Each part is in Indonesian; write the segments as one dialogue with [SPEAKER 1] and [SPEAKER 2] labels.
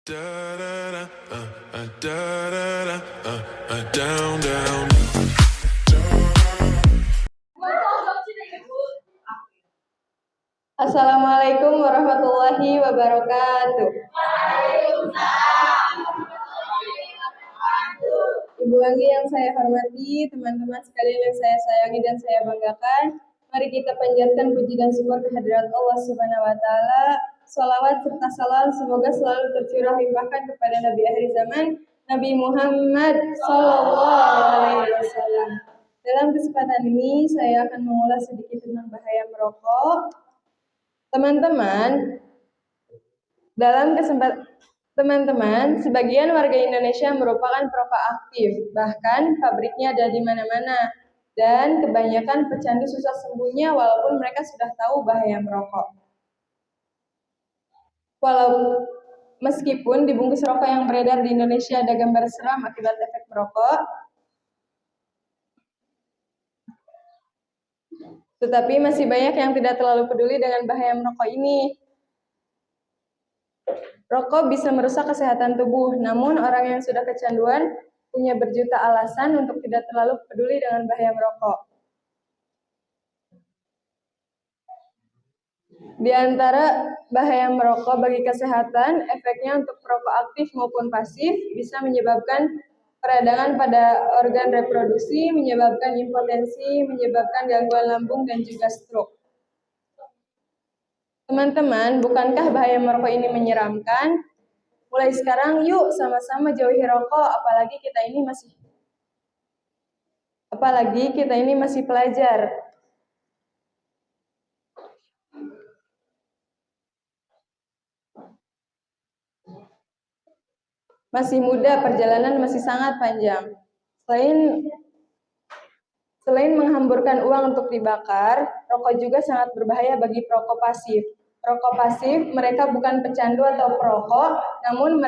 [SPEAKER 1] Down, down.
[SPEAKER 2] Assalamualaikum warahmatullahi wabarakatuh. Ibu Anggi yang saya hormati, teman-teman sekalian yang saya sayangi dan saya banggakan, mari kita panjatkan puji dan syukur kehadirat Allah Subhanahu wa taala. Shalawat serta salam semoga selalu tercurah limpahkan kepada Nabi akhir zaman, Nabi Muhammad sallallahu alaihi wasallam. Dalam kesempatan ini saya akan mengulas sedikit tentang bahaya merokok. Teman-teman, sebagian warga Indonesia merupakan perokok aktif, bahkan pabriknya ada di mana-mana. Dan kebanyakan pecandu susah sembuhnya walaupun mereka sudah tahu bahaya merokok. Meskipun di bungkus rokok yang beredar di Indonesia ada gambar seram akibat efek merokok, tetapi masih banyak yang tidak terlalu peduli dengan bahaya merokok ini. Rokok bisa merusak kesehatan tubuh, namun orang yang sudah kecanduan punya berjuta alasan untuk tidak terlalu peduli dengan bahaya merokok. Di antara bahaya merokok bagi kesehatan, efeknya untuk perokok aktif maupun pasif bisa menyebabkan peradangan pada organ reproduksi, menyebabkan impotensi, menyebabkan gangguan lambung dan juga stroke. Teman-teman, bukankah bahaya merokok ini menyeramkan? Mulai sekarang yuk sama-sama jauhi rokok, apalagi kita ini masih pelajar. Masih muda, perjalanan masih sangat panjang. Selain menghamburkan uang untuk dibakar, rokok juga sangat berbahaya bagi perokok pasif. Perokok pasif, mereka bukan pecandu atau perokok, namun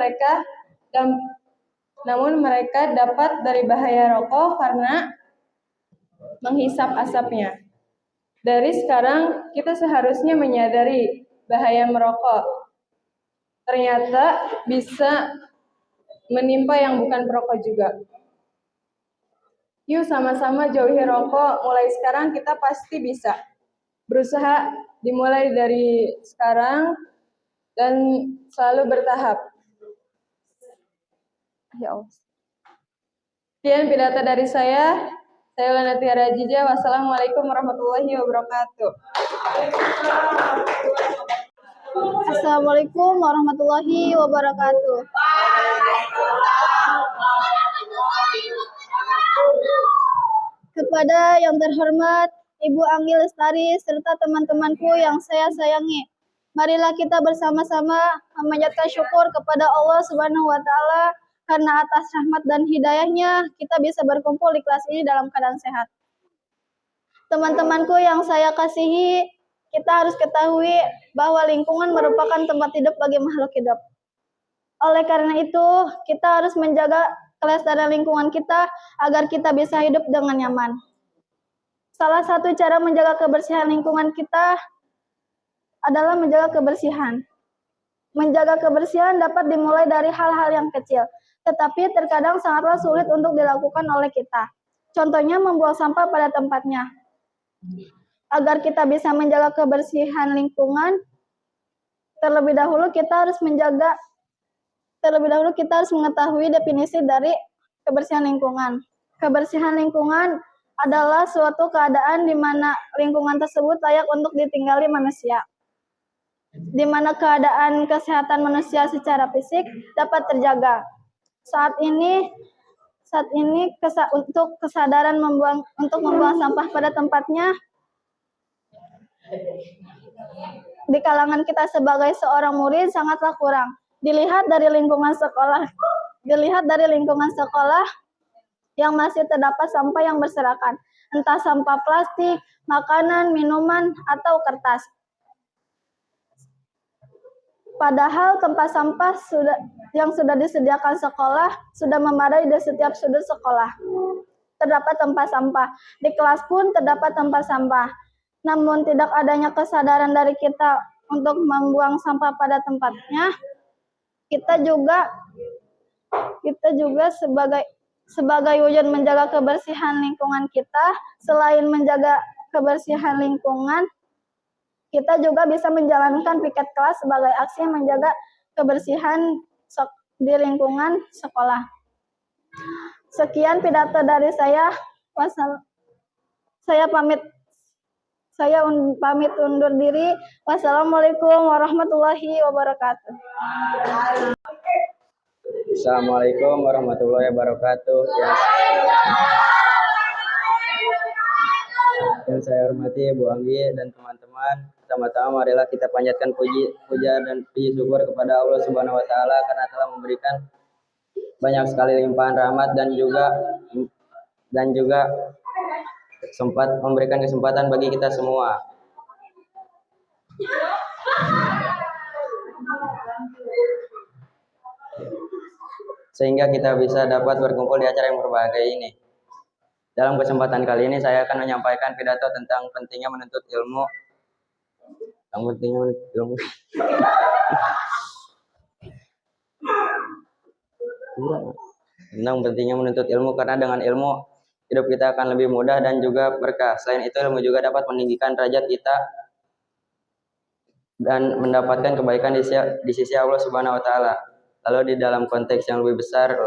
[SPEAKER 2] mereka dapat dari bahaya rokok karena menghisap asapnya. Dari sekarang, kita seharusnya menyadari bahaya merokok. Ternyata bisa menimpa yang bukan perokok juga. Yuk sama-sama jauhi rokok, mulai sekarang kita pasti bisa. Berusaha dimulai dari sekarang dan selalu bertahap. Ya Allah. Sekian pidato dari saya Lana Tiara Jija. Wassalamualaikum warahmatullahi wabarakatuh.
[SPEAKER 3] Assalamualaikum warahmatullahi wabarakatuh. Kepada yang terhormat Ibu Anggi Lestari serta teman-temanku yang saya sayangi, marilah kita bersama-sama memanjatkan syukur kepada Allah Subhanahu wa taala karena atas rahmat dan hidayahnya kita bisa berkumpul di kelas ini dalam keadaan sehat. Teman-temanku yang saya kasihi, kita harus ketahui bahwa lingkungan merupakan tempat hidup bagi makhluk hidup. Oleh karena itu, kita harus menjaga kelestarian lingkungan kita agar kita bisa hidup dengan nyaman. Salah satu cara menjaga kebersihan lingkungan kita adalah menjaga kebersihan. Menjaga kebersihan dapat dimulai dari hal-hal yang kecil, tetapi terkadang sangatlah sulit untuk dilakukan oleh kita. Contohnya membuang sampah pada tempatnya. Agar kita bisa menjaga kebersihan lingkungan, terlebih dahulu kita harus mengetahui definisi dari kebersihan lingkungan. Kebersihan lingkungan adalah suatu keadaan di mana lingkungan tersebut layak untuk ditinggali manusia, di mana keadaan kesehatan manusia secara fisik dapat terjaga. Saat ini untuk kesadaran untuk membuang sampah pada tempatnya di kalangan kita sebagai seorang murid sangatlah kurang. Dilihat dari lingkungan sekolah yang masih terdapat sampah yang berserakan, entah sampah plastik, makanan, minuman, atau kertas. Padahal tempat sampah yang sudah disediakan sekolah sudah memadai di setiap sudut sekolah. Terdapat tempat sampah. Di kelas pun terdapat tempat sampah. Namun tidak adanya kesadaran dari kita untuk membuang sampah pada tempatnya, Kita juga sebagai wujud menjaga kebersihan lingkungan kita. Selain menjaga kebersihan lingkungan, kita juga bisa menjalankan piket kelas sebagai aksi menjaga kebersihan di lingkungan sekolah. Sekian pidato dari saya. Saya pamit undur diri. Wassalamualaikum warahmatullahi wabarakatuh.
[SPEAKER 4] Assalamualaikum warahmatullahi wabarakatuh. Yang saya hormati Ibu Anggi dan teman-teman, pertama-tama marilah kita panjatkan puja dan puji syukur kepada Allah Subhanahu wa taala karena telah memberikan banyak sekali limpahan rahmat dan juga sempat memberikan kesempatan bagi kita semua. Sehingga kita bisa dapat berkumpul di acara yang berbahagia ini. Dalam kesempatan kali ini saya akan menyampaikan pidato tentang pentingnya menuntut ilmu. Tentang pentingnya menuntut ilmu karena dengan ilmu hidup kita akan lebih mudah dan juga berkah. Selain itu ilmu juga dapat meninggikan derajat kita dan mendapatkan kebaikan di sisi Allah Subhanahu wa taala. Lalu di dalam konteks yang lebih besar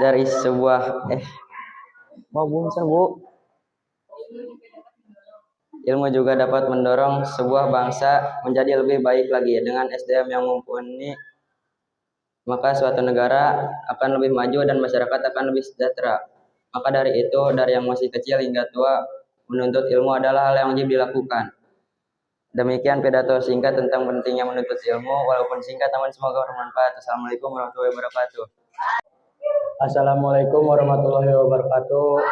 [SPEAKER 4] dari sebuah ilmu juga dapat mendorong sebuah bangsa menjadi lebih baik lagi. Dengan SDM yang mumpuni, maka suatu negara akan lebih maju dan masyarakat akan lebih sejahtera. Maka dari itu, dari yang masih kecil hingga tua, menuntut ilmu adalah hal yang wajib dilakukan. Demikian pidato singkat tentang pentingnya menuntut ilmu, walaupun singkat namun semoga bermanfaat. Assalamualaikum warahmatullahi wabarakatuh.
[SPEAKER 5] Assalamualaikum warahmatullahi wabarakatuh.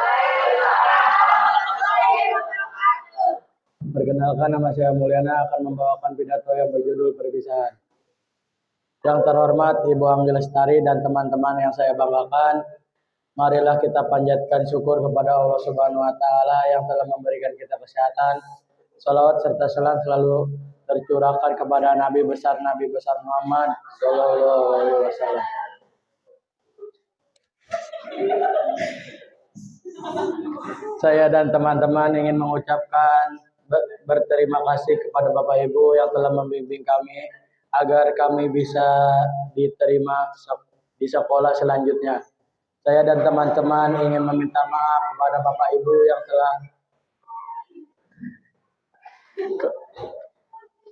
[SPEAKER 5] Perkenalkan, nama saya Mulyana akan membawakan pidato yang berjudul perpisahan. Yang terhormat Ibu Anggi Lestari dan teman-teman yang saya banggakan, marilah kita panjatkan syukur kepada Allah Subhanahu wa taala yang telah memberikan kita kesehatan. Salawat serta salam selalu tercurahkan kepada Nabi besar Muhammad sallallahu alaihi wasallam. Saya dan teman-teman ingin mengucapkan berterima kasih kepada Bapak Ibu yang telah membimbing kami agar kami bisa diterima di sekolah selanjutnya. Saya dan teman-teman ingin meminta maaf kepada Bapak Ibu yang telah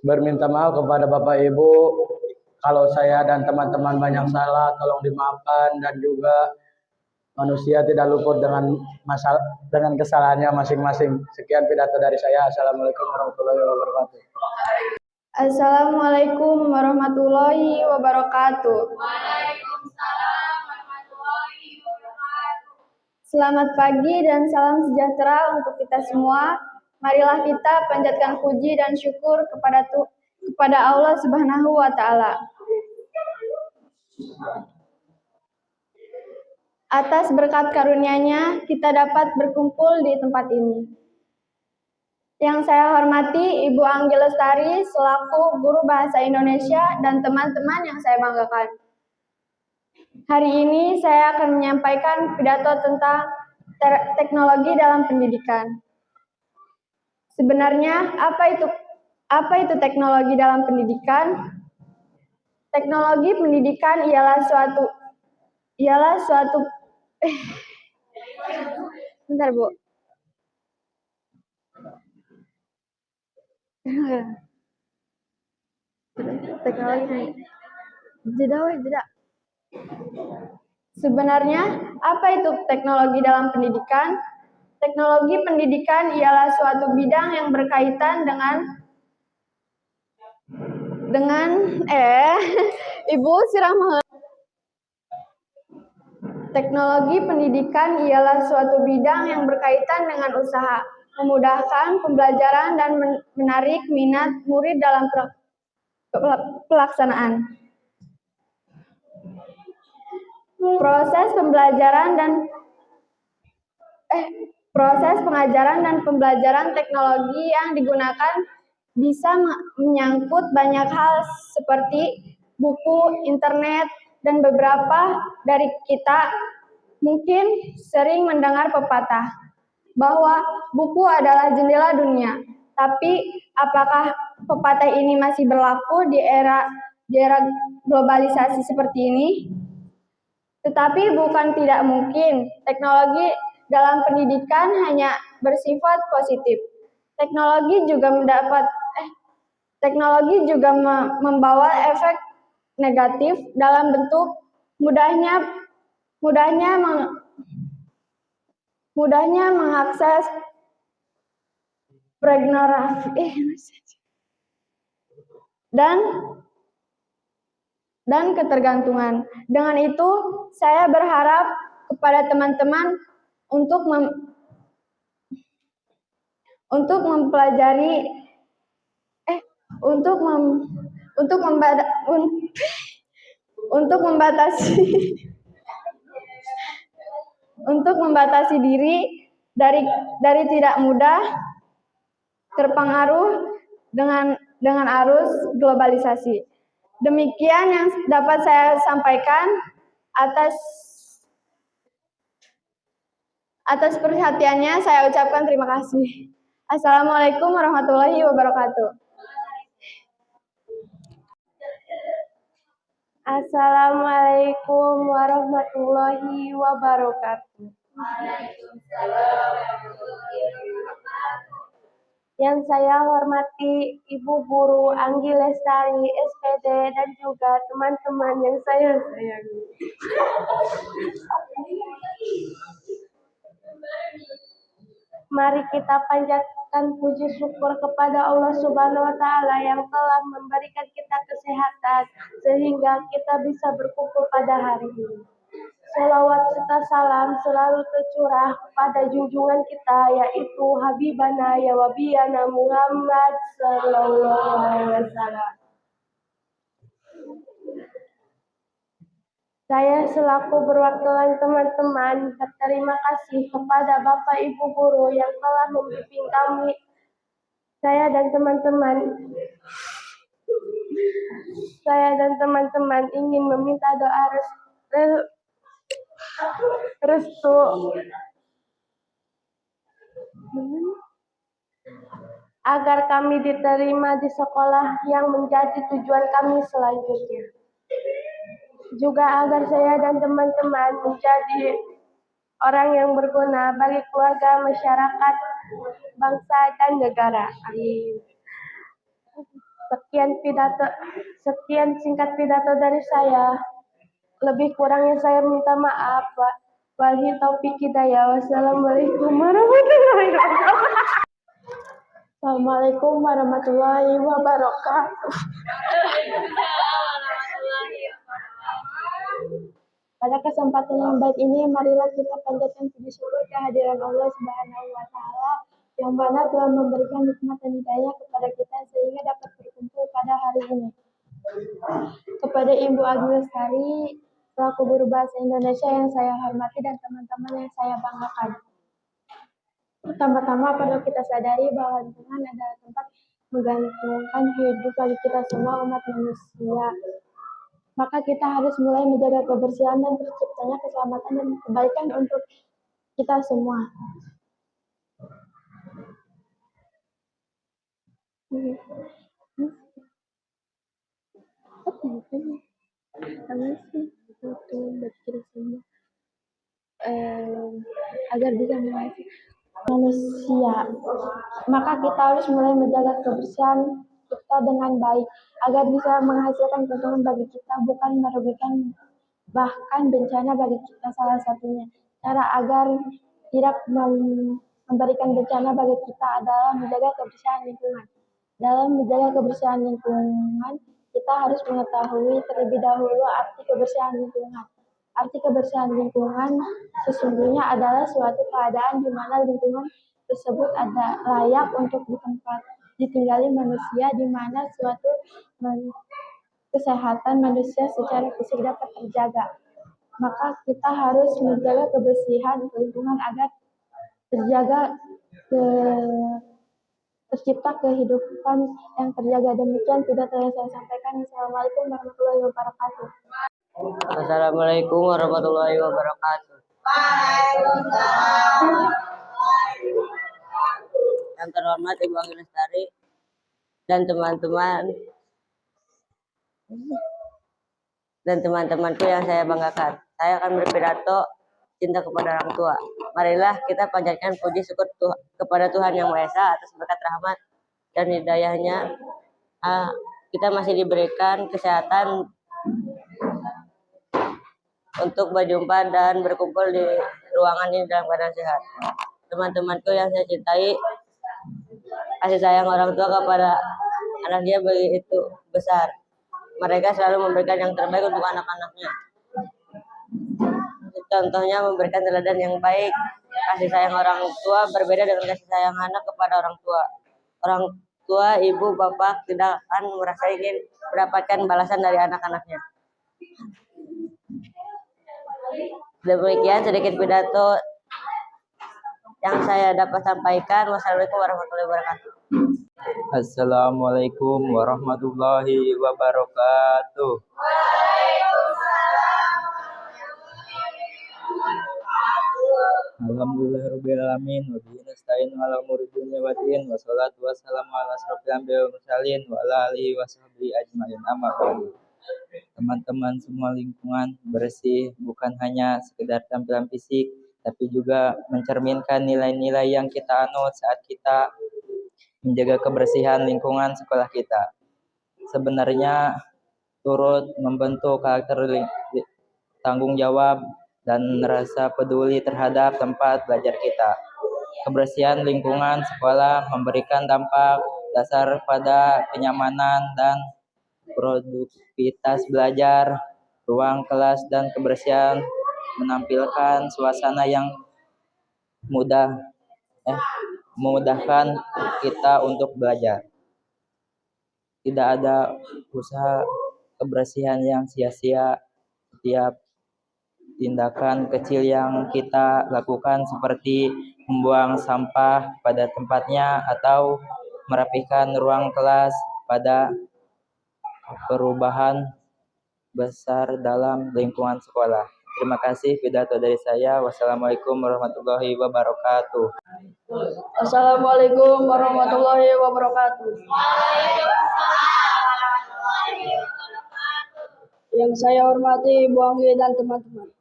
[SPEAKER 5] berminta maaf kepada Bapak Ibu kalau saya dan teman-teman banyak salah, tolong dimaafkan, dan juga manusia tidak luput dengan kesalahannya masing-masing. Sekian pidato dari saya. Assalamualaikum warahmatullahi wabarakatuh.
[SPEAKER 2] Assalamualaikum warahmatullahi wabarakatuh.
[SPEAKER 6] Waalaikumsalam warahmatullahi wabarakatuh.
[SPEAKER 2] Selamat pagi dan salam sejahtera untuk kita semua. Marilah kita panjatkan puji dan syukur kepada Allah Subhanahu wa taala. Atas berkat karunia-Nya, kita dapat berkumpul di tempat ini. Yang saya hormati Ibu Anggi Lestari selaku guru bahasa Indonesia dan teman-teman yang saya banggakan. Hari ini saya akan menyampaikan pidato tentang teknologi dalam pendidikan. Sebenarnya apa itu teknologi dalam pendidikan? Teknologi pendidikan ialah suatu bentar Bu. Teknologi jeda. Sebenarnya apa itu teknologi dalam pendidikan? Teknologi pendidikan ialah suatu bidang yang berkaitan dengan Ibu siram. Teknologi pendidikan ialah suatu bidang yang berkaitan dengan usaha, memudahkan pembelajaran dan menarik minat murid dalam pelaksanaan.
[SPEAKER 3] Proses pengajaran dan pembelajaran teknologi yang digunakan bisa menyangkut banyak hal seperti buku, internet, dan beberapa dari kita mungkin sering mendengar pepatah bahwa buku adalah jendela dunia. Tapi apakah pepatah ini masih berlaku di era globalisasi seperti ini? Tetapi bukan tidak mungkin, teknologi dalam pendidikan hanya bersifat positif. Teknologi juga membawa efek negatif dalam bentuk mudahnya mengakses pornografi dan ketergantungan. Dengan itu, saya berharap kepada teman-teman untuk mempelajari untuk membatasi diri dari tidak mudah terpengaruh dengan arus globalisasi. Demikian yang dapat saya sampaikan. Atas perhatiannya saya ucapkan terima kasih. Assalamualaikum warahmatullahi wabarakatuh. Assalamualaikum warahmatullahi wabarakatuh. Yang saya hormati Ibu Guru Anggi Lestari, SPD, dan juga teman-teman yang saya sayangi. Mari kita panjatkan puji syukur kepada Allah Subhanahu wa Ta'ala yang telah memberikan kita kesehatan sehingga kita bisa berkumpul pada hari ini. Salawat serta salam selalu tercurah pada junjungan kita, yaitu Habibana ya Wabiyana Muhammad Sallallahu Alaihi Wasallam. Saya selaku perwakilan teman-teman berterima kasih kepada Bapak Ibu Guru yang telah membimbing kami, saya dan teman-teman ingin meminta doa restu agar kami diterima di sekolah yang menjadi tujuan kami selanjutnya. Juga agar saya dan teman-teman menjadi orang yang berguna bagi keluarga, masyarakat, bangsa, dan negara. Amin. Sekian singkat pidato dari saya. Lebih kurangnya saya minta maaf. Wabillahi taufiq hidayah. Wassalamualaikum warahmatullahi wabarakatuh. Assalamualaikum warahmatullahi wabarakatuh. Pada kesempatan yang baik ini, marilah kita panjatkan puji syukur kehadiran Allah Subhanahu wa Ta'ala yang mana telah memberikan nikmat dan hidayah kepada kita sehingga dapat berkumpul pada hari ini. Kepada Ibu Anggi Lestari selaku guru bahasa Indonesia yang saya hormati dan teman-teman yang saya banggakan. Pertama-tama perlu kita sadari bahwa lingkungan adalah tempat menggantungkan hidup bagi kita semua umat manusia. Maka kita harus mulai menjaga kebersihan dan terciptanya keselamatan dan kebaikan untuk kita semua. Agar bisa menghasilkan manusia, maka kita harus mulai menjaga kebersihan kita dengan baik agar bisa menghasilkan keuntungan bagi kita, bukan merugikan bahkan bencana bagi kita. Salah satunya cara agar tidak memberikan bencana bagi kita adalah menjaga kebersihan lingkungan. Dalam menjaga kebersihan lingkungan, kita harus mengetahui terlebih dahulu arti kebersihan lingkungan. Arti kebersihan lingkungan sesungguhnya adalah suatu keadaan di mana lingkungan tersebut ada layak untuk ditinggali manusia, di mana suatu kesehatan manusia secara fisik dapat terjaga. Maka kita harus menjaga kebersihan lingkungan agar tercipta kehidupan yang terjaga. Demikian pidato yang saya sampaikan. Assalamualaikum warahmatullahi wabarakatuh.
[SPEAKER 4] Assalamualaikum warahmatullahi wabarakatuh. Yang terhormat Ibu Anggi Lestari dan teman-temanku yang saya banggakan. Saya akan berpidato cinta kepada orang tua. Marilah kita panjatkan puji syukur kepada Tuhan Yang Maha Esa atas berkat rahmat dan hidayahnya. Kita masih diberikan kesehatan untuk berjumpa dan berkumpul di ruangan ini dalam keadaan sehat. Teman-temanku yang saya cintai, kasih sayang orang tua kepada anaknya begitu besar. Mereka selalu memberikan yang terbaik untuk anak-anaknya. Contohnya memberikan teladan yang baik. Kasih sayang orang tua berbeda dengan kasih sayang anak kepada orang tua. Orang tua, ibu, bapak tidak akan merasa ingin mendapatkan balasan dari anak-anaknya. Demikian sedikit pidato yang saya dapat sampaikan. Wassalamualaikum warahmatullahi wabarakatuh.
[SPEAKER 7] Assalamualaikum warahmatullahi wabarakatuh. Alhamdulillahirabbil alamin wa bihi nasta'in ala umuri dunya wa din wassalatu wassalamu ala asrofil anbiya'i wal mursalin wa ala alihi washabbihi ajmain. Amma ba'du. Teman-teman semua, lingkungan bersih bukan hanya sekedar tampilan fisik, tapi juga mencerminkan nilai-nilai yang kita anut saat kita menjaga kebersihan lingkungan sekolah kita. Sebenarnya turut membentuk karakter tanggung jawab dan rasa peduli terhadap tempat belajar kita. Kebersihan lingkungan sekolah memberikan dampak dasar pada kenyamanan dan produktivitas belajar. Ruang kelas dan kebersihan menampilkan suasana yang memudahkan kita untuk belajar. Tidak ada usaha kebersihan yang sia-sia. Setiap tindakan kecil yang kita lakukan seperti membuang sampah pada tempatnya atau merapikan ruang kelas pada perubahan besar dalam lingkungan sekolah. Terima kasih pidato dari saya. Wassalamualaikum warahmatullahi wabarakatuh.
[SPEAKER 3] Assalamualaikum warahmatullahi wabarakatuh. Yang saya hormati Ibu Anggi dan teman-teman.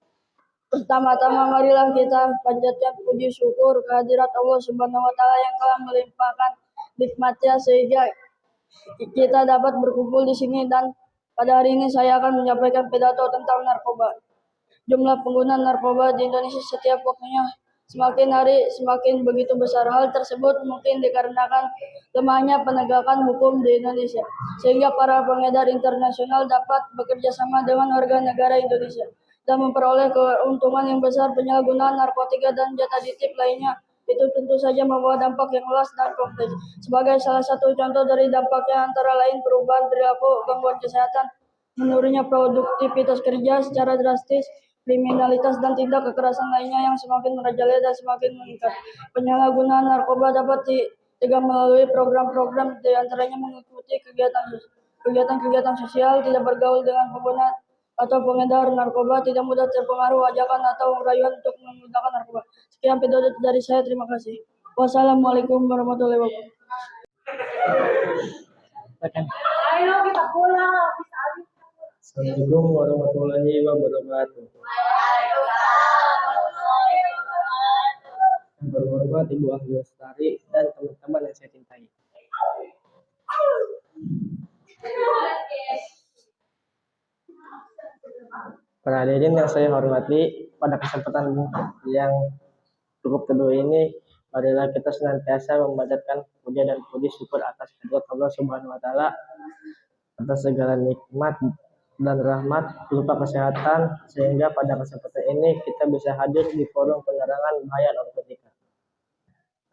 [SPEAKER 3] Pertama-tama marilah kita panjatkan puji syukur kehadirat Allah Subhanahu wa Ta'ala yang telah melimpahkan nikmatnya sehingga kita dapat berkumpul di sini, dan pada hari ini saya akan menyampaikan pidato tentang narkoba. Jumlah pengguna narkoba di Indonesia setiap waktunya semakin hari semakin begitu besar. Hal tersebut mungkin dikarenakan lemahnya penegakan hukum di Indonesia, sehingga para pengedar internasional dapat bekerja sama dengan warga negara Indonesia dan memperoleh keuntungan yang besar. Penyalahgunaan narkotika dan zat aditif lainnya itu tentu saja membawa dampak yang luas dan kompleks. Sebagai salah satu contoh dari dampaknya antara lain perubahan perilaku, gangguan kesehatan, menurunnya produktivitas kerja secara drastis, kriminalitas dan tindak kekerasan lainnya yang semakin merajalela dan semakin meningkat. Penyalahgunaan narkoba dapat dicegah melalui program-program, diantaranya mengikuti kegiatan sosial, tidak bergaul dengan pengguna atau pengedar narkoba, tidak mudah terpengaruh ajakan atau rayuan untuk menggunakan narkoba. Sekian pidato dari saya, terima kasih. Wassalamualaikum warahmatullahi wabarakatuh.
[SPEAKER 5] Assalamualaikum warahmatullahi wabarakatuh. Yang berhormat Ibu Anggi Lestari dan teman-teman yang saya cintai. Para hadirin yang saya hormati, pada kesempatan yang cukup teduh ini, marilah kita senantiasa memanjatkan puja dan puji syukur atas kehadirat Allah Subhanahu wa Ta'ala atas segala nikmat dan rahmat berupa kesehatan, sehingga pada kesempatan ini kita bisa hadir di forum penerangan bahaya narkotika.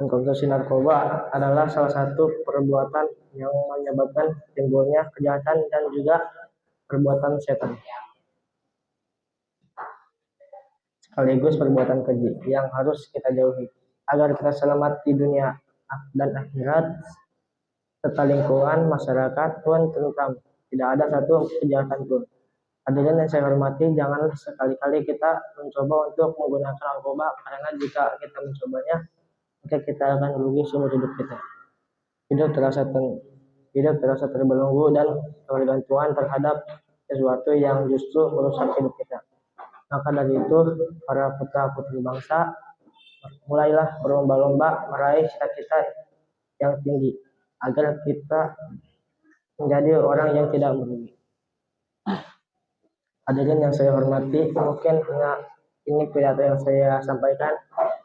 [SPEAKER 5] Dan konsumsi narkoba adalah salah satu perbuatan yang menyebabkan timbulnya kejahatan dan juga perbuatan setan, sekaligus perbuatan keji yang harus kita jauhi.
[SPEAKER 8] agar kita selamat di dunia dan akhirat, serta lingkungan masyarakat pun tentram. Tidak ada satu kejahatan pun. Hadirin yang saya hormati, janganlah sekali-kali kita mencoba untuk menggunakan narkoba, karena jika kita mencobanya, maka kita akan rugi seumur hidup kita. Hidup terasa terbelenggu dan ketergantungan terhadap sesuatu yang justru merusak hidup kita. Maka dari itu, para putra-putri bangsa, mulailah berlomba-lomba meraih cita-cita yang tinggi, agar kita menjadi orang yang tidak merugi. Hadirin yang saya hormati, mungkin hanya ini pidato yang saya sampaikan.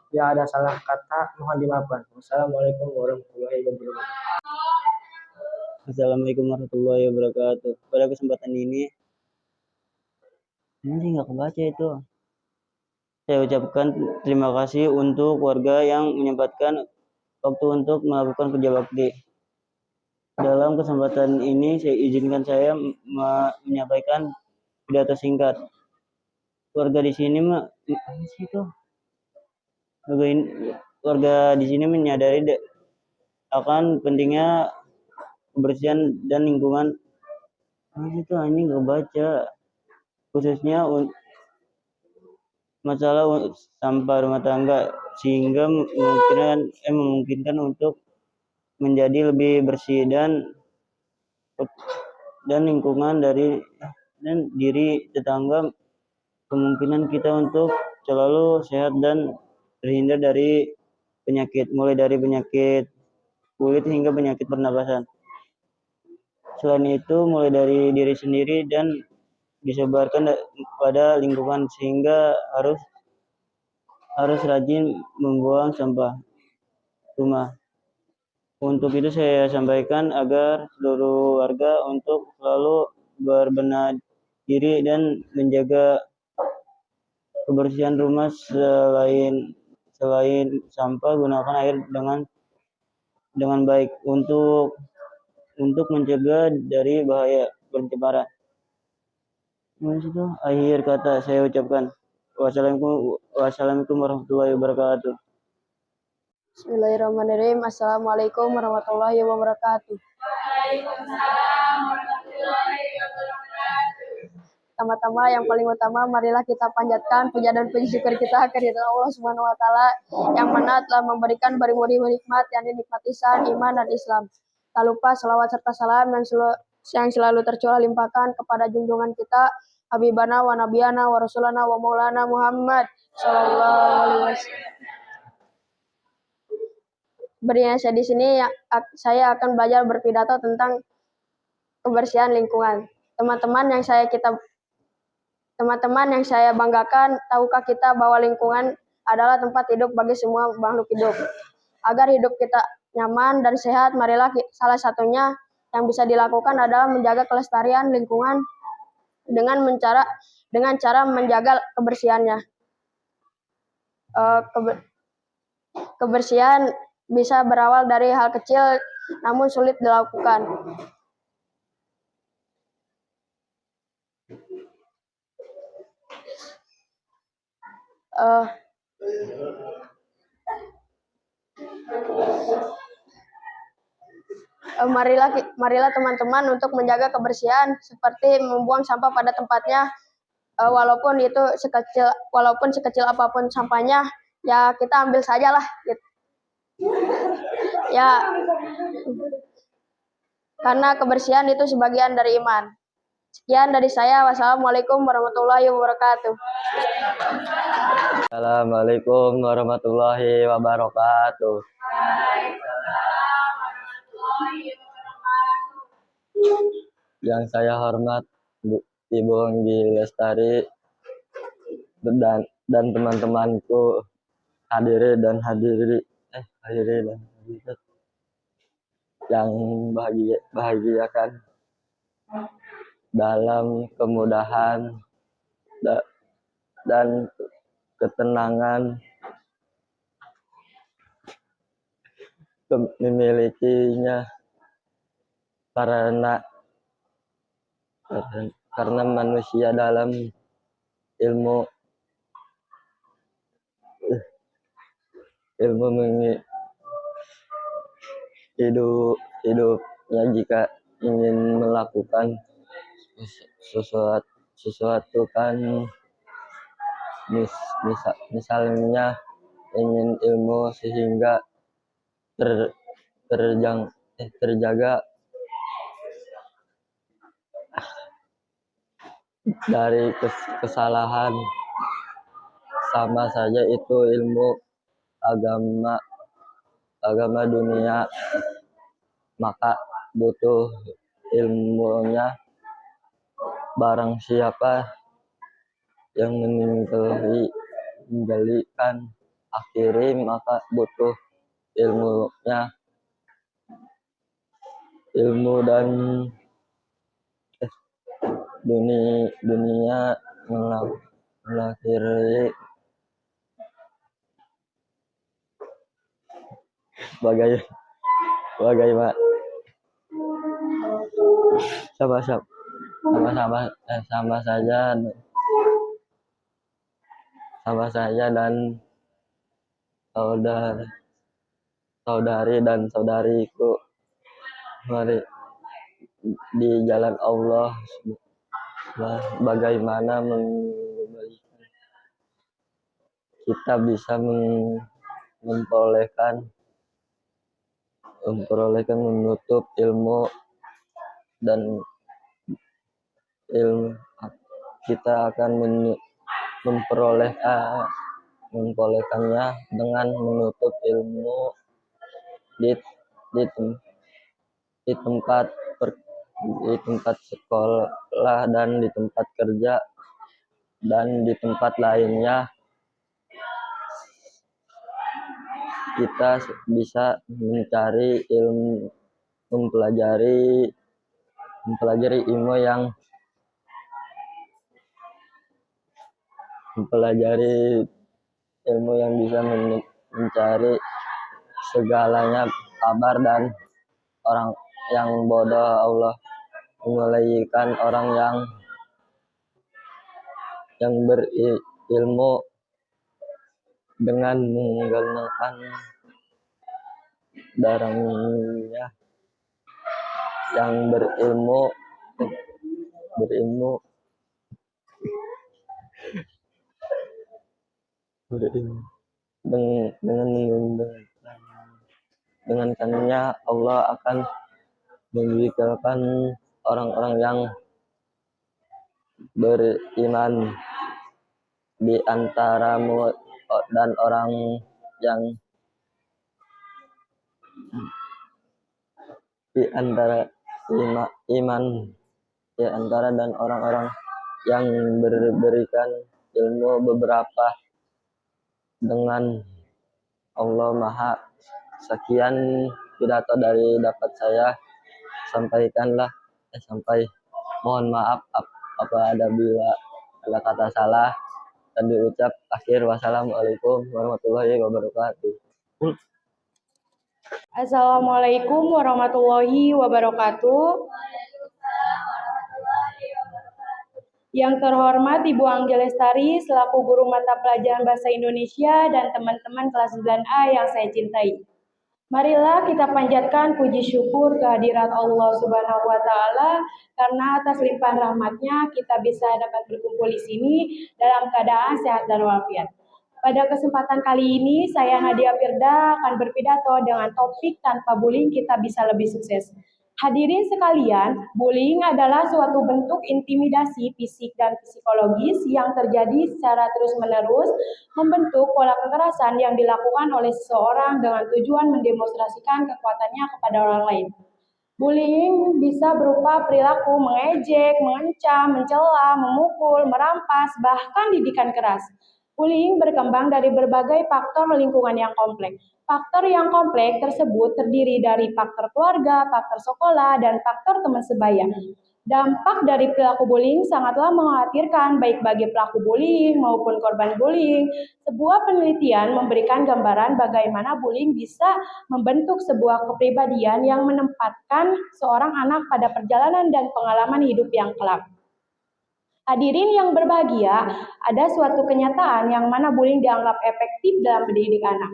[SPEAKER 8] Bila ada salah kata, mohon dimaafkan. Wassalamualaikum warahmatullahi wabarakatuh.
[SPEAKER 9] Assalamualaikum warahmatullahi wabarakatuh. Pada kesempatan ini nggak kebaca itu. Saya ucapkan terima kasih untuk warga yang menyempatkan waktu untuk melakukan kerja bakti. Dalam kesempatan ini izinkan saya menyampaikan pidato singkat. Warga di sini warga di sini menyadari akan pentingnya kebersihan dan lingkungan. Itu ini nggak baca, khususnya masalah sampah rumah tangga, sehingga memungkinkan untuk menjadi lebih bersih dan lingkungan dan diri tetangga, kemungkinan kita untuk selalu sehat dan terhindar dari penyakit, mulai dari penyakit kulit hingga penyakit pernapasan. Selain itu, mulai dari diri sendiri dan disebarkan pada lingkungan, sehingga harus rajin membuang sampah rumah. Untuk itu saya sampaikan agar seluruh warga untuk selalu berbenah diri dan menjaga kebersihan rumah. Selain sampah, gunakan air dengan baik untuk mencegah dari bahaya pencemaran. Akhir kata saya ucapkan wassalamualaikum warahmatullahi wabarakatuh.
[SPEAKER 3] Bismillahirrahmanirrahim. Assalamualaikum warahmatullahi wabarakatuh.
[SPEAKER 6] Waalaikumsalam warahmatullahi wabarakatuh.
[SPEAKER 3] Pertama-tama yang paling utama, marilah kita panjatkan puja dan puji syukur kita kehadirat Allah Subhanahu wa taala yang mana telah memberikan beribu-ribu nikmat yang dinikmati sah iman dan Islam. Tak lupa selawat serta salam yang selalu tercurah limpahkan kepada junjungan kita Habibana wa Nabiyana wa Rasulana wa Maulana Muhammad sallallahu alaihi wasallam. Berinya saya di sini, saya akan belajar berpidato tentang kebersihan lingkungan. Teman-teman yang saya banggakan, tahukah kita bahwa lingkungan adalah tempat hidup bagi semua makhluk hidup. Agar hidup kita nyaman dan sehat, marilah salah satunya yang bisa dilakukan adalah menjaga kelestarian lingkungan dengan cara menjaga kebersihannya. Kebersihan bisa berawal dari hal kecil namun sulit dilakukan. Marilah teman-teman untuk menjaga kebersihan seperti membuang sampah pada tempatnya, walaupun sekecil apapun sampahnya, ya kita ambil sajalah gitu. Ya, karena kebersihan itu sebagian dari iman. Sekian dari saya. Wassalamualaikum warahmatullahi wabarakatuh.
[SPEAKER 4] Assalamualaikum warahmatullahi wabarakatuh. Yang saya hormat Ibu Anggi Lestari dan teman-temanku hadirin dan hadirat yang bahagiakan dalam kemudahan dan ketenangan memilikinya karena manusia dalam ilmu ilmu hidupnya jika ingin melakukan sesuatu kan misalnya ingin ilmu sehingga terjaga dari kesalahan, sama saja itu ilmu agama dunia, maka butuh ilmunya. Barang siapa yang meninggalkan akhiri, maka butuh ilmunya. Ilmu dan dunia mengakhiri bagaimana sama saja dan saudari dan saudariku, mari di jalan Allah bagaimana kita bisa memperolehkan menutup ilmu dan ilmu kita akan memperolehkannya dengan menutup ilmu di tempat sekolah dan di tempat kerja dan di tempat lainnya. Kita bisa mencari ilmu, mempelajari ilmu yang bisa mencari segalanya kabar, dan orang yang bodoh Allah memuliakan orang yang berilmu dengan menggunakan darahnya. Yang berilmu dengan kannya Allah akan memberikan orang-orang yang beriman di antaramu dan orang yang di antara dan orang-orang yang berikan ilmu beberapa dengan Allah Maha. Sekian pidato dari dapat saya sampaikanlah. Mohon maaf apabila ada kata salah dan diucap akhir. Wassalamualaikum warahmatullahi wabarakatuh.
[SPEAKER 2] Assalamualaikum warahmatullahi wabarakatuh. Yang terhormat Ibu Anggi Lestari selaku guru mata pelajaran Bahasa Indonesia dan teman-teman kelas 9A yang saya cintai. Marilah kita panjatkan puji syukur kehadirat Allah Subhanahu wa Ta'ala, karena atas limpahan rahmatnya kita bisa dapat berkumpul di sini dalam keadaan sehat dan walafiat. Pada kesempatan kali ini saya Nadia Firda akan berpidato dengan topik tanpa bullying kita bisa lebih sukses. Hadirin sekalian, bullying adalah suatu bentuk intimidasi fisik dan psikologis yang terjadi secara terus-menerus membentuk pola kekerasan yang dilakukan oleh seseorang dengan tujuan mendemonstrasikan kekuatannya kepada orang lain. Bullying bisa berupa perilaku mengejek, mengancam, mencela, memukul, merampas, bahkan didikan keras. Bullying berkembang dari berbagai faktor lingkungan yang kompleks. Faktor yang kompleks tersebut terdiri dari faktor keluarga, faktor sekolah, dan faktor teman sebaya. Dampak dari perilaku bullying sangatlah mengkhawatirkan baik bagi pelaku bullying maupun korban bullying. Sebuah penelitian memberikan gambaran bagaimana bullying bisa membentuk sebuah kepribadian yang menempatkan seorang anak pada perjalanan dan pengalaman hidup yang kelak. Hadirin yang berbahagia, ada suatu kenyataan yang mana bullying dianggap efektif dalam mendidik anak.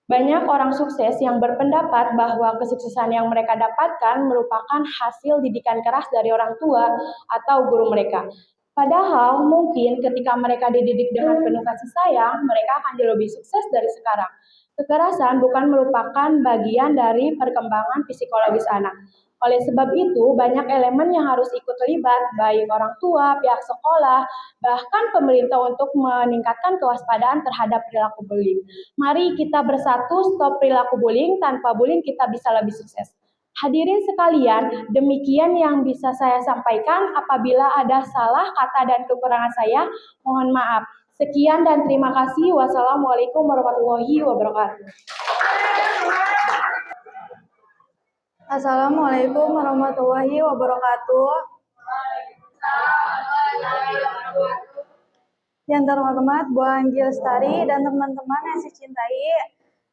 [SPEAKER 10] Banyak orang sukses yang berpendapat bahwa kesuksesan yang mereka dapatkan merupakan hasil didikan keras dari orang tua atau guru mereka. Padahal mungkin ketika mereka dididik dengan penuh kasih sayang, mereka akan jauh lebih sukses dari sekarang. Kekerasan bukan merupakan bagian dari perkembangan psikologis anak. Oleh sebab itu, banyak elemen yang harus ikut terlibat, baik orang tua, pihak sekolah, bahkan pemerintah untuk meningkatkan kewaspadaan terhadap perilaku bullying. Mari kita bersatu stop perilaku bullying, tanpa bullying kita bisa lebih sukses. Hadirin sekalian, demikian yang bisa saya sampaikan. Apabila ada salah kata dan kekurangan saya, mohon maaf. Sekian dan terima kasih. Wassalamualaikum warahmatullahi wabarakatuh.
[SPEAKER 3] Assalamualaikum warahmatullahi wabarakatuh. Yang terhormat Bu Anggi Lestari dan teman-teman yang saya cintai,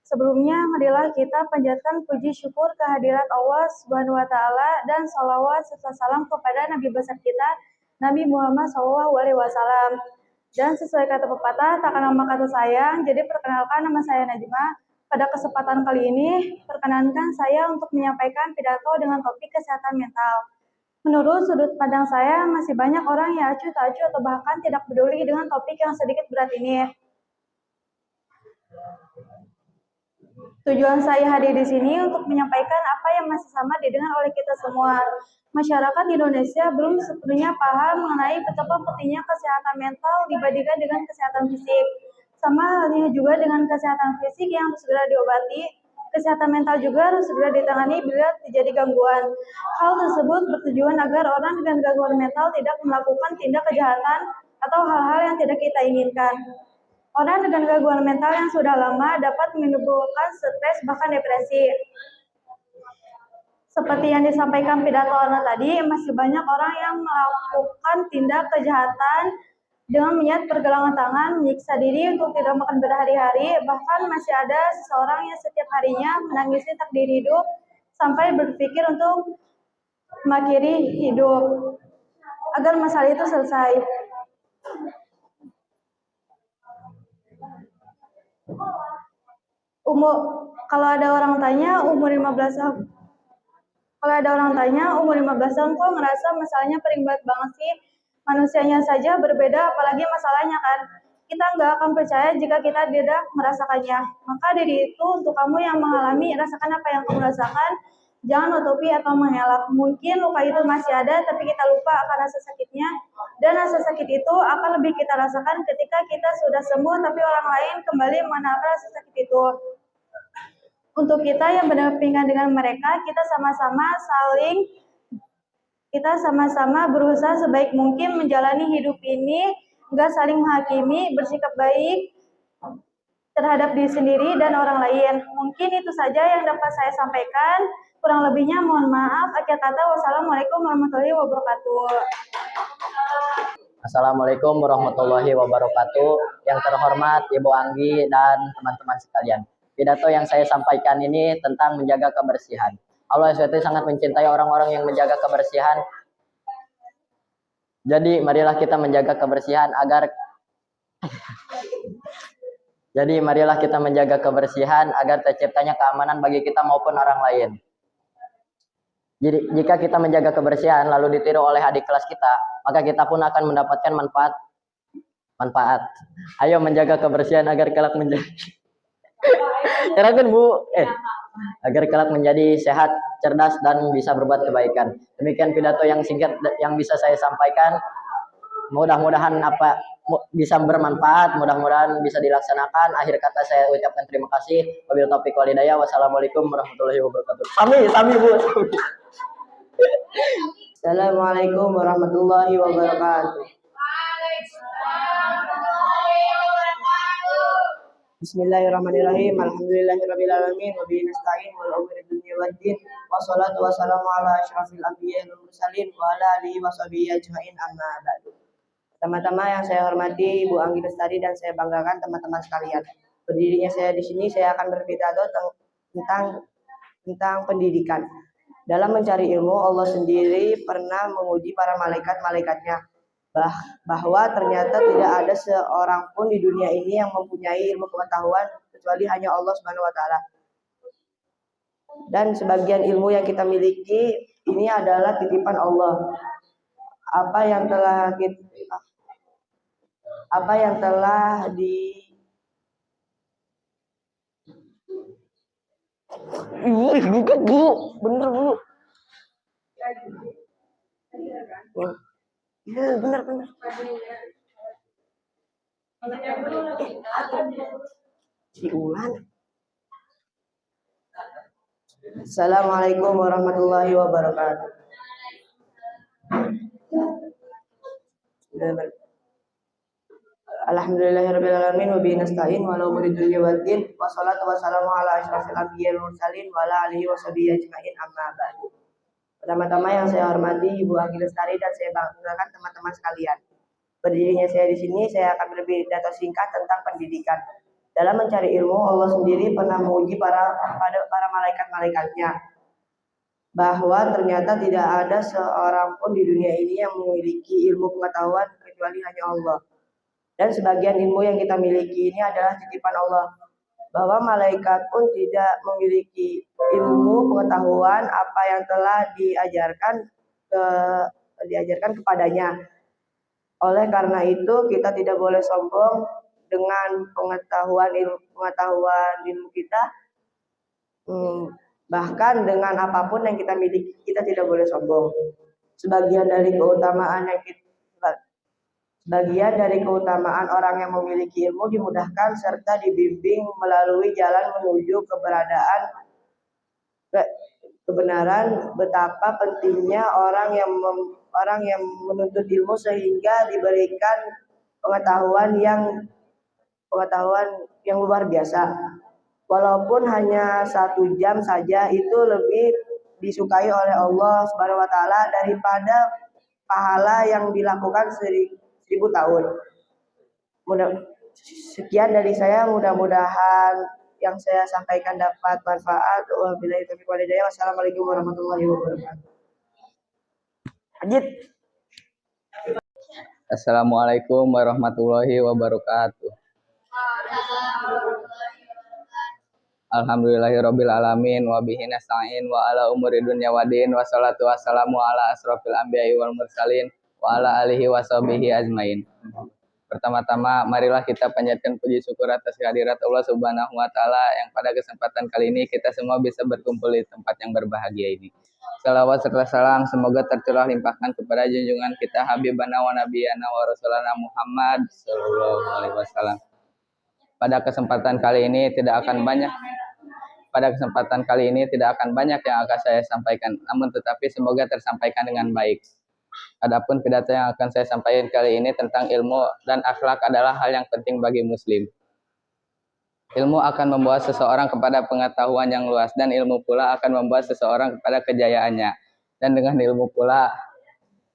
[SPEAKER 3] sebelumnya marilah kita panjatkan puji syukur kehadirat Allah Subhanahu wa taala dan sholawat serta salam kepada Nabi besar kita Nabi Muhammad SAW. Dan sesuai kata pepatah, tak kenal maka tak sayang. Jadi perkenalkan, nama saya Najma. Pada kesempatan kali ini, perkenankan saya untuk menyampaikan pidato dengan topik kesehatan mental. Menurut sudut pandang saya, masih banyak orang yang acuh tak acuh atau bahkan tidak peduli dengan topik yang sedikit berat ini. Tujuan saya hadir di sini untuk menyampaikan apa yang masih sama didengar oleh kita semua. Masyarakat Indonesia belum sepenuhnya paham mengenai betapa pentingnya kesehatan mental dibandingkan dengan kesehatan fisik. Sama halnya juga dengan kesehatan fisik yang harus segera diobati, kesehatan mental juga harus segera ditangani bila terjadi gangguan. Hal tersebut bertujuan agar orang dengan gangguan mental tidak melakukan tindak kejahatan atau hal-hal yang tidak kita inginkan. Orang dengan gangguan mental yang sudah lama dapat menimbulkan stres bahkan depresi. Seperti yang disampaikan pidato Ana tadi, masih banyak orang yang melakukan tindak kejahatan dengan niat pergelangan tangan, menyiksa diri untuk tidak makan berhari-hari. Bahkan masih ada seseorang yang setiap harinya menangisi takdir hidup sampai berpikir untuk mengakhiri hidup agar masalah itu selesai. Kalau ada orang tanya umur 15 tahun kok ngerasa masalahnya paling berat banget sih? Manusianya saja berbeda, apalagi masalahnya kan. Kita nggak akan percaya jika kita tidak merasakannya. Maka dari itu untuk kamu yang mengalami, rasakan apa yang kamu rasakan. Jangan nutupi atau mengelak. Mungkin luka itu masih ada, tapi kita lupa akan rasa sakitnya. Dan rasa sakit itu akan lebih kita rasakan ketika kita sudah sembuh, tapi orang lain kembali mengenalkan rasa sakit itu. Untuk kita yang berdampingan dengan mereka, kita sama-sama berusaha sebaik mungkin menjalani hidup ini, nggak saling menghakimi, bersikap baik terhadap diri sendiri dan orang lain. Mungkin itu saja yang dapat saya sampaikan. Kurang lebihnya mohon maaf. Akhir kata, wassalamualaikum warahmatullahi wabarakatuh.
[SPEAKER 11] Assalamualaikum warahmatullahi wabarakatuh. Yang terhormat Ibu Anggi dan teman-teman sekalian. Pidato yang saya sampaikan ini tentang menjaga kebersihan. Allah SWT sangat mencintai orang-orang yang menjaga kebersihan. Jadi marilah kita menjaga kebersihan agar terciptanya keamanan bagi kita maupun orang lain. Jadi jika kita menjaga kebersihan lalu ditiru oleh adik kelas kita, maka kita pun akan mendapatkan manfaat. Ayo menjaga kebersihan agar kelak menjadi agar kelak menjadi sehat, cerdas, dan bisa berbuat kebaikan. Demikian pidato yang singkat yang bisa saya sampaikan. Mudah-mudahan bisa bermanfaat, mudah-mudahan bisa dilaksanakan. Akhir kata saya ucapkan terima kasih. Wabillahi taufiq wal hidayah. Wassalamualaikum warahmatullahi wabarakatuh. Sami Bu.
[SPEAKER 8] Assalamualaikum warahmatullahi wabarakatuh. Bismillahirrahmanirrahim. Alhamdulillahirabbil alamin wa bihi nasta'in wal umuri dunya waddin. Wassalatu wassalamu ala asyrafil anbiya'i wal mursalin wa ala alihi washabihi ajmain amma ba'du. Teman-teman yang saya hormati, Ibu Anggi Lestari dan saya banggakan teman-teman sekalian. Berdirinya saya di sini, saya akan berpidato tentang pendidikan. Dalam mencari ilmu, Allah sendiri pernah menguji para malaikat-malaikatnya bahwa ternyata tidak ada seorang pun di dunia ini yang mempunyai ilmu pengetahuan
[SPEAKER 12] kecuali hanya Allah Subhanahu wa taala. Dan sebagian ilmu yang kita miliki ini adalah titipan Allah. Apa yang telah bukan Bu, bener Bu. Iya bener. Si Ulan. Assalamualaikum warahmatullahi wabarakatuh. Alhamdulillahirabbil alamin wa bihi nasta'in wa ala umuri dunya waddin wassalatu wassalamu ala asyrofil anbiya'i wal mursalin wa ala alihi washabihi ajmain amma ba'du. Pertama-tama yang saya hormati Ibu Anggi Lestari dan saya banggakan teman-teman sekalian. Berdirinya saya di sini, saya akan berbagi data singkat tentang pendidikan. Dalam mencari ilmu, Allah sendiri pernah menguji para malaikat-malaikatnya bahwa ternyata tidak ada seorang pun di dunia ini yang memiliki ilmu pengetahuan kecuali hanya Allah. Dan sebagian ilmu yang kita miliki ini adalah titipan Allah, bahwa malaikat pun tidak memiliki ilmu pengetahuan apa yang telah diajarkan kepadanya. Oleh karena itu kita tidak boleh sombong dengan pengetahuan ilmu kita, bahkan dengan apapun yang kita miliki kita tidak boleh sombong. Sebagian dari keutamaan orang yang memiliki ilmu dimudahkan serta dibimbing melalui jalan menuju kebenaran. Betapa pentingnya orang yang menuntut ilmu sehingga diberikan pengetahuan yang luar biasa. Walaupun hanya 1 jam saja, itu lebih disukai oleh Allah Subhanahu wa taala daripada pahala yang dilakukan 1000 tahun. Sekian dari saya, mudah-mudahan yang saya sampaikan dapat manfaat. Wabillahi taufiq wal hidayah. Wassalamualaikum warahmatullahi wabarakatuh. Lanjut.
[SPEAKER 13] Assalamualaikum warahmatullahi wabarakatuh. Alhamdulillahirabbil alamin wa bihi nasta'in wa ala umuri dunya waddin wassalatu wassalamu ala asrofil anbiya'i wal mursalin wa ala alihi washabihi ajmain. Pertama-tama marilah kita panjatkan puji syukur atas kehadirat Allah Subhanahu wa taala yang pada kesempatan kali ini kita semua bisa berkumpul di tempat yang berbahagia ini. Salawat serta salam semoga tercurah limpahkan kepada junjungan kita Habibana wa Nabiyana wa Rasulana Muhammad sallallahu alaihi wasallam. Pada kesempatan kali ini tidak akan banyak yang akan saya sampaikan, namun tetapi semoga tersampaikan dengan baik. Adapun pidato yang akan saya sampaikan kali ini tentang ilmu dan akhlak adalah hal yang penting bagi muslim. Ilmu akan membawa seseorang kepada pengetahuan yang luas, dan ilmu pula akan membawa seseorang kepada kejayaannya. Dan dengan ilmu pula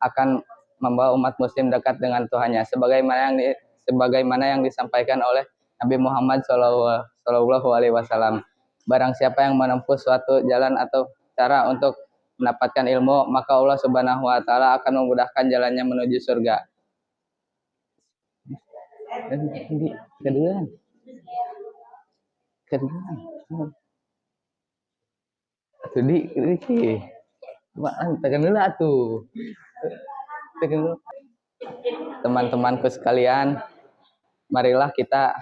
[SPEAKER 13] akan membawa umat muslim dekat dengan Tuhannya, sebagaimana yang disampaikan oleh Nabi Muhammad Shallallahu Alaihi Wasallam. Barang siapa yang menempuh suatu jalan atau cara untuk mendapatkan ilmu, maka Allah Subhanahu Wa Taala akan memudahkan jalannya menuju surga. Kedua. Teman-temanku sekalian, marilah kita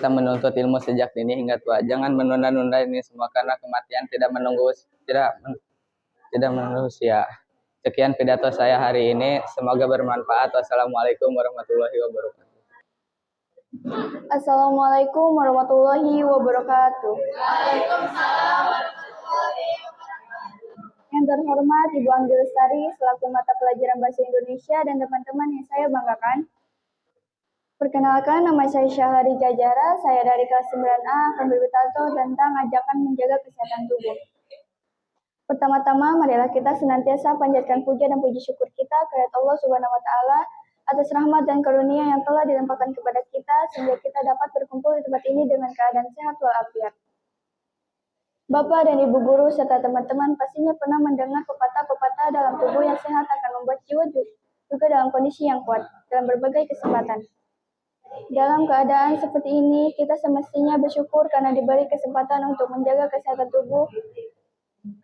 [SPEAKER 13] menuntut ilmu sejak dini hingga tua. Jangan menunda-nunda ini semua karena kematian tidak menunggu usia. Sekian pidato saya hari ini, semoga bermanfaat. Wassalamualaikum warahmatullahi wabarakatuh.
[SPEAKER 3] Assalamualaikum warahmatullahi wabarakatuh.
[SPEAKER 6] Waalaikumsalam warahmatullahi wabarakatuh.
[SPEAKER 3] Yang terhormat Ibu Anggi Lestari selaku mata pelajaran Bahasa Indonesia dan teman-teman yang saya banggakan. Perkenalkan, nama saya Syahari Jajara, saya dari kelas 9A akan berbicara tentang ajakan menjaga kesehatan tubuh. Pertama-tama, marilah kita senantiasa panjatkan puja dan puji syukur kita kepada Allah Subhanahu wa taala atas rahmat dan karunia yang telah dilimpahkan kepada kita sehingga kita dapat berkumpul di tempat ini dengan keadaan sehat walafiat. Bapak dan Ibu guru serta teman-teman pastinya pernah mendengar pepatah-pepatah dalam tubuh yang sehat akan membuat jiwa juga dalam kondisi yang kuat dalam berbagai kesempatan. Dalam keadaan seperti ini, kita semestinya bersyukur karena diberi kesempatan untuk menjaga kesehatan tubuh,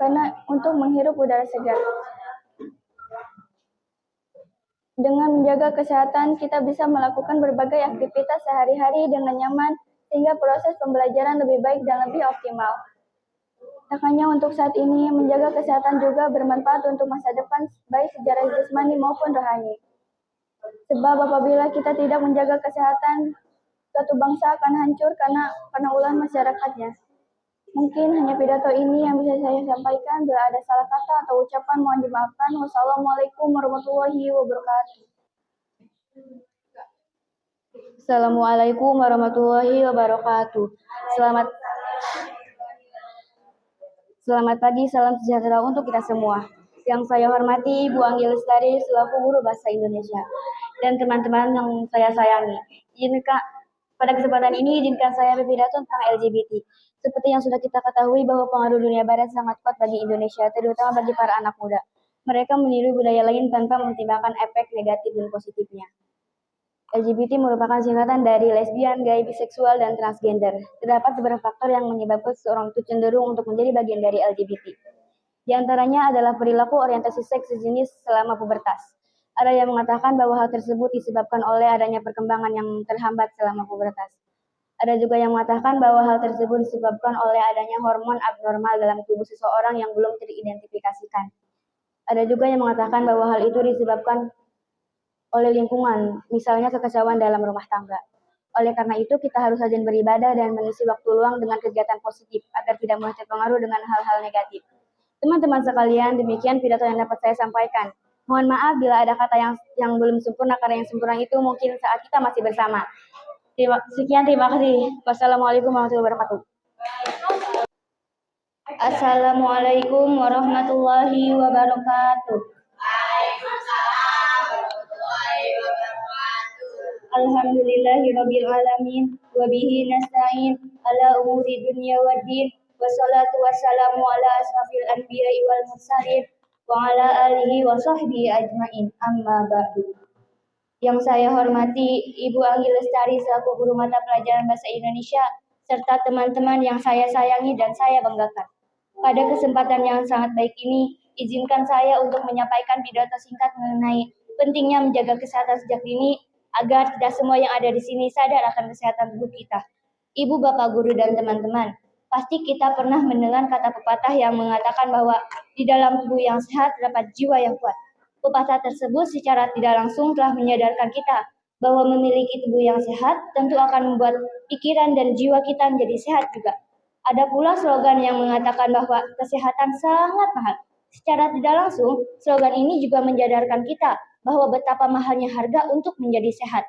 [SPEAKER 3] karena untuk menghirup udara segar. Dengan menjaga kesehatan, kita bisa melakukan berbagai aktivitas sehari-hari dengan nyaman, sehingga proses pembelajaran lebih baik dan lebih optimal. Tak hanya untuk saat ini, menjaga kesehatan juga bermanfaat untuk masa depan, baik secara jasmani maupun rohani. Sebab apabila kita tidak menjaga kesehatan, suatu bangsa akan hancur karena ulah masyarakatnya. Mungkin hanya pidato ini yang bisa saya sampaikan. Bila ada salah kata atau ucapan, mohon dimaafkan. Wassalamualaikum warahmatullahi wabarakatuh. Assalamualaikum warahmatullahi wabarakatuh. Selamat pagi, salam sejahtera untuk kita semua. Yang saya hormati Ibu Anggi Lestari selaku Guru Bahasa Indonesia dan teman-teman yang saya sayangi. Pada kesempatan ini izinkan saya berpidato tentang LGBT. Seperti yang sudah kita ketahui bahwa pengaruh dunia barat sangat kuat bagi Indonesia, terutama bagi para anak muda. Mereka meniru budaya lain tanpa mempertimbangkan efek negatif dan positifnya. LGBT merupakan singkatan dari lesbian, gay, biseksual, dan transgender. Terdapat beberapa faktor yang menyebabkan seseorang itu cenderung untuk menjadi bagian dari LGBT. Di antaranya adalah perilaku orientasi seks sejenis selama pubertas. Ada yang mengatakan bahwa hal tersebut disebabkan oleh adanya perkembangan yang terhambat selama pubertas. Ada juga yang mengatakan bahwa hal tersebut disebabkan oleh adanya hormon abnormal dalam tubuh seseorang yang belum teridentifikasikan. Ada juga yang mengatakan bahwa hal itu disebabkan oleh lingkungan, misalnya kekacauan dalam rumah tangga. Oleh karena itu, kita harus rajin beribadah dan mengisi waktu luang dengan kegiatan positif agar tidak mudah terpengaruh dengan hal-hal negatif. Teman-teman sekalian, demikian pidato yang dapat saya sampaikan. Mohon maaf bila ada kata yang belum sempurna, karena yang sempurna itu mungkin saat kita masih bersama. Sekian, terima kasih. Wassalamualaikum warahmatullahi wabarakatuh. Assalamualaikum warahmatullahi wabarakatuh. Alhamdulillahirabbil alamin wa bihi nasta'in ala umuri dunya waddin wassalatu wassalamu ala asrafil anbiya'i wal mursalin wa ala alihi wa sahbihi ajmain, amma ba'du. Yang saya hormati Ibu Anggi Lestari selaku Guru Mata Pelajaran Bahasa Indonesia serta teman-teman yang saya sayangi dan saya banggakan. Pada kesempatan yang sangat baik ini, izinkan saya untuk menyampaikan pidato singkat mengenai pentingnya menjaga kesehatan sejak dini agar tidak semua yang ada di sini sadar akan kesehatan tubuh kita. Ibu, Bapak, Guru, dan teman-teman, pasti kita pernah mendengar kata pepatah yang mengatakan bahwa di dalam tubuh yang sehat terdapat jiwa yang kuat. Pepatah tersebut secara tidak langsung telah menyadarkan kita bahwa memiliki tubuh yang sehat tentu akan membuat pikiran dan jiwa kita menjadi sehat juga. Ada pula slogan yang mengatakan bahwa kesehatan sangat mahal. Secara tidak langsung, slogan ini juga menyadarkan kita bahwa betapa mahalnya harga untuk menjadi sehat.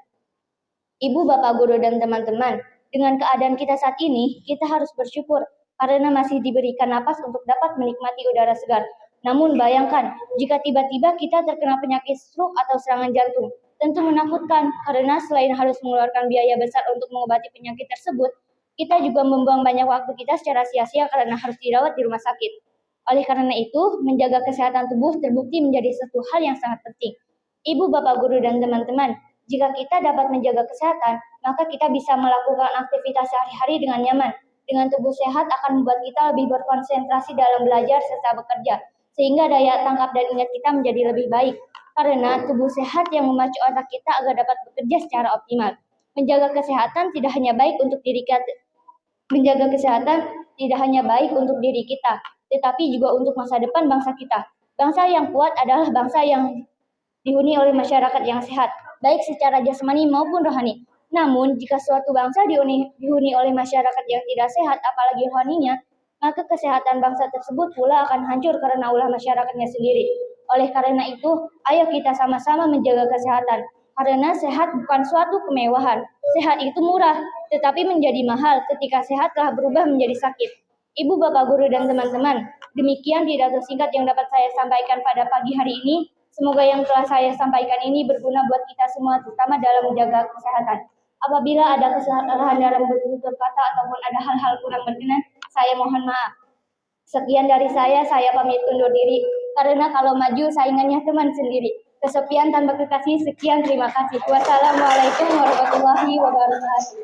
[SPEAKER 3] Ibu, Bapak, Guru, dan teman-teman, dengan keadaan kita saat ini, kita harus bersyukur karena masih diberikan napas untuk dapat menikmati udara segar. Namun bayangkan, jika tiba-tiba kita terkena penyakit stroke atau serangan jantung, tentu menakutkan karena selain harus mengeluarkan biaya besar untuk mengobati penyakit tersebut, kita juga membuang banyak waktu kita secara sia-sia karena harus dirawat di rumah sakit. Oleh karena itu, menjaga kesehatan tubuh terbukti menjadi satu hal yang sangat penting. Ibu, Bapak, Guru, dan teman-teman, jika kita dapat menjaga kesehatan, maka kita bisa melakukan aktivitas sehari-hari dengan nyaman. Dengan tubuh sehat akan membuat kita lebih berkonsentrasi dalam belajar serta bekerja, sehingga daya tangkap dan ingat kita menjadi lebih baik. Karena tubuh sehat yang memacu otak kita agar dapat bekerja secara optimal. Menjaga kesehatan tidak hanya baik untuk diri kita, tetapi juga untuk masa depan bangsa kita. Bangsa yang kuat adalah bangsa yang dihuni oleh masyarakat yang sehat, baik secara jasmani maupun rohani. Namun, jika suatu bangsa dihuni oleh masyarakat yang tidak sehat, apalagi rohaninya, maka kesehatan bangsa tersebut pula akan hancur karena ulah masyarakatnya sendiri. Oleh karena itu, ayo kita sama-sama menjaga kesehatan. Karena sehat bukan suatu kemewahan. Sehat itu murah, tetapi menjadi mahal ketika sehat telah berubah menjadi sakit. Ibu, Bapak, Guru, dan teman-teman, demikian pidato singkat yang dapat saya sampaikan pada pagi hari ini. Semoga yang telah saya sampaikan ini berguna buat kita semua, terutama dalam menjaga kesehatan. Apabila ada kesalahan dalam bertutur kata ataupun ada hal-hal kurang berkenan, saya mohon maaf. Sekian dari saya pamit undur diri, karena kalau maju saingannya teman sendiri.
[SPEAKER 6] Kesepian tanpa kekasih, sekian terima kasih. Wassalamualaikum warahmatullahi wabarakatuh.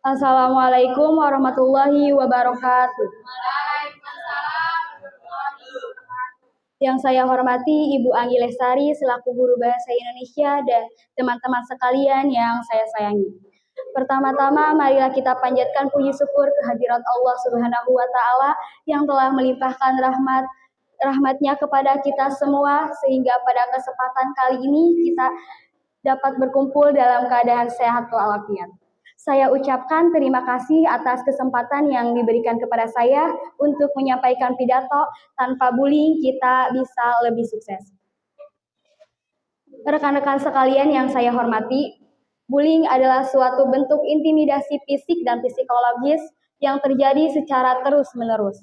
[SPEAKER 10] Assalamualaikum warahmatullahi wabarakatuh. Yang saya hormati Ibu Anggi Lestari selaku guru bahasa Indonesia dan teman-teman sekalian yang saya sayangi. Pertama-tama marilah kita panjatkan puji syukur kehadirat Allah Subhanahu wa taala yang telah melimpahkan rahmatnya kepada kita semua sehingga pada kesempatan kali ini kita dapat berkumpul dalam keadaan sehat walafiat. Saya ucapkan terima kasih atas kesempatan yang diberikan kepada saya untuk menyampaikan pidato. Tanpa bullying kita bisa lebih sukses. Rekan-rekan sekalian yang saya hormati, bullying adalah suatu bentuk intimidasi fisik dan psikologis yang terjadi secara terus-menerus.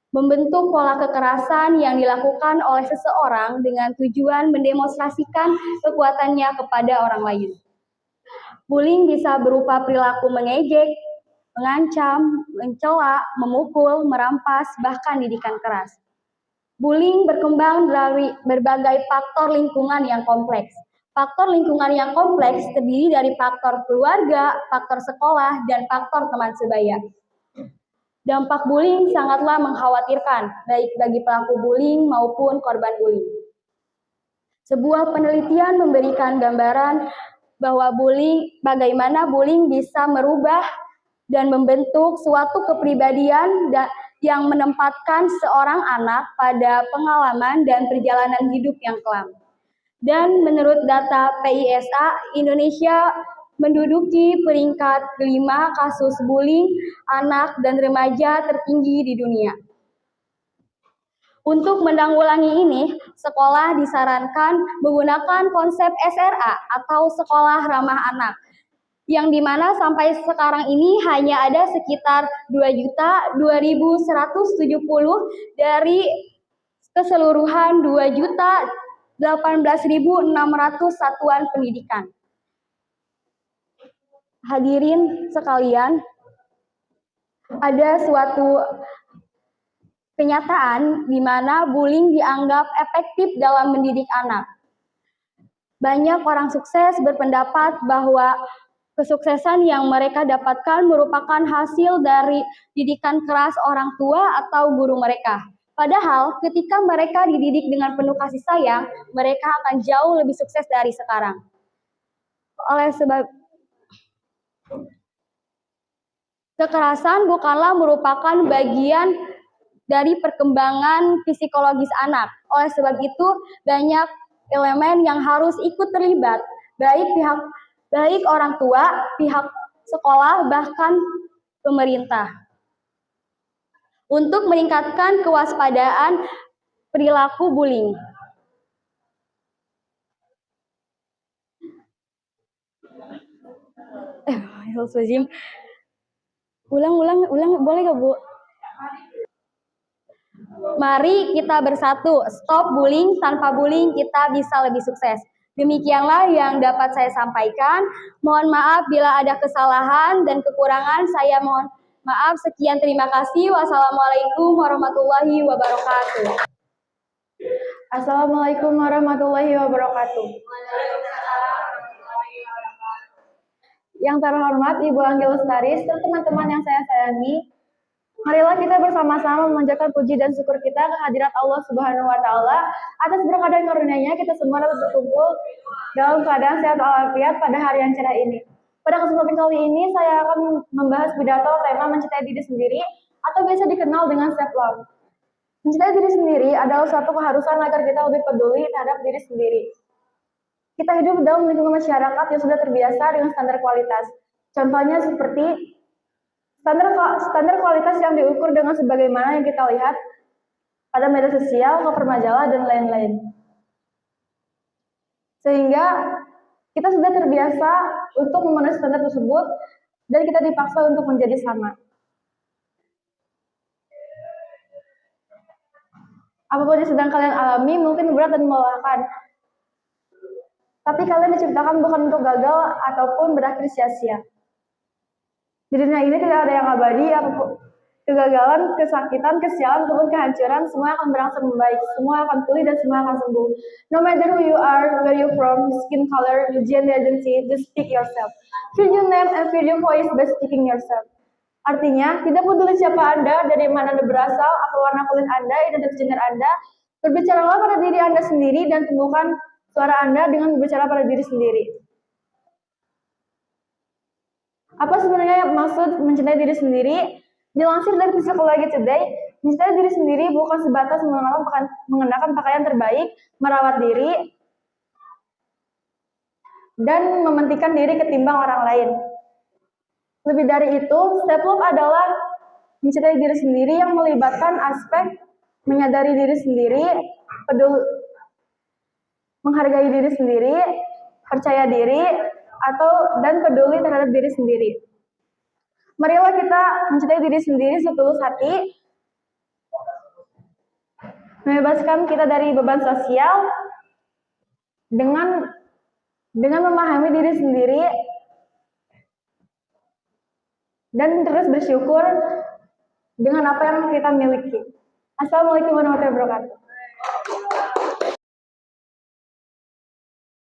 [SPEAKER 10] Membentuk pola kekerasan yang dilakukan oleh seseorang dengan tujuan mendemonstrasikan kekuatannya kepada orang lain. Bullying bisa berupa perilaku mengejek, mengancam, mencela, memukul, merampas, bahkan didikan keras. Bullying berkembang dari berbagai faktor lingkungan yang kompleks. Faktor lingkungan yang kompleks terdiri dari faktor keluarga, faktor sekolah, dan faktor teman sebaya. Dampak bullying sangatlah mengkhawatirkan, baik bagi pelaku bullying maupun korban bullying. Sebuah penelitian memberikan gambaran bahwa bagaimana bullying bisa merubah dan membentuk suatu kepribadian yang menempatkan seorang anak pada pengalaman dan perjalanan hidup yang kelam. Dan menurut data PISA, Indonesia menduduki peringkat 5 kasus bullying anak dan remaja tertinggi di dunia. Untuk menanggulangi ini, sekolah disarankan menggunakan konsep SRA atau sekolah ramah anak, yang dimana sampai sekarang ini hanya ada sekitar 2.2.170 dari keseluruhan 2.018.600 satuan pendidikan. Hadirin sekalian, ada suatu kenyataan di mana bullying dianggap efektif dalam mendidik anak. Banyak orang sukses berpendapat bahwa kesuksesan yang mereka dapatkan merupakan hasil dari didikan keras orang tua atau guru mereka. Padahal ketika mereka dididik dengan penuh kasih sayang, mereka akan jauh lebih sukses dari sekarang. Oleh sebab kekerasan bukanlah merupakan bagian dari perkembangan psikologis anak. Oleh sebab itu, banyak elemen yang harus ikut terlibat, baik orang tua, pihak sekolah, bahkan pemerintah, untuk meningkatkan kewaspadaan perilaku bullying. Ulang, boleh gak, Bu? Mari kita bersatu, stop bullying, tanpa bullying kita bisa lebih sukses. Demikianlah yang dapat saya sampaikan. Mohon maaf bila ada kesalahan dan kekurangan, saya mohon maaf. Sekian, terima kasih. Wassalamualaikum warahmatullahi wabarakatuh.
[SPEAKER 14] Assalamualaikum warahmatullahi wabarakatuh. Yang terhormat Ibu Anggi Lestari serta teman-teman yang saya sayangi, marilah kita bersama-sama memanjatkan puji dan syukur kita kehadirat Allah Subhanahu wa taala atas berkah dan karunia-Nya kita semua dapat berkumpul dalam keadaan sehat walafiat pada hari yang cerah ini. Pada kesempatan kali ini saya akan membahas pidato tema mencintai diri sendiri atau biasa dikenal dengan self love. Mencintai diri sendiri adalah suatu keharusan agar kita lebih peduli terhadap diri sendiri. Kita hidup dalam lingkungan masyarakat yang sudah terbiasa dengan standar kualitas. Contohnya seperti standar kualitas yang diukur dengan sebagaimana yang kita lihat pada media sosial, cover majalah, dan lain-lain. Sehingga kita sudah terbiasa untuk memenuhi standar tersebut dan kita dipaksa untuk menjadi sama. Apapun yang sedang kalian alami mungkin berat dan melelahkan. Tapi kalian diciptakan bukan untuk gagal ataupun berakhir sia-sia. Di dunia ini tidak ada yang abadi, kegagalan, kesakitan, kesialan, ataupun kehancuran, semua akan berangsur membaik, semua akan pulih dan semua akan sembuh. No matter who you are, where you from, skin color, gender identity, just speak yourself. Feel your name and feel your voice by speaking yourself. Artinya, tidak peduli siapa Anda, dari mana Anda berasal, apa warna kulit Anda, identitas gender Anda, berbicaralah pada diri Anda sendiri dan temukan suara Anda dengan berbicara pada diri sendiri. Apa sebenarnya maksud mencintai diri sendiri? Dilansir dari Psychology Today, mencintai diri sendiri bukan sebatas mengenakan pakaian terbaik, merawat diri, dan mementingkan diri ketimbang orang lain. Lebih dari itu, self-love adalah mencintai diri sendiri yang melibatkan aspek menyadari diri sendiri, menghargai diri sendiri, percaya diri, dan peduli terhadap diri sendiri. Marilah kita mencintai diri sendiri setulus hati, membebaskan kita dari beban sosial dengan memahami diri sendiri dan terus bersyukur dengan apa yang kita miliki. Assalamualaikum warahmatullahi wabarakatuh.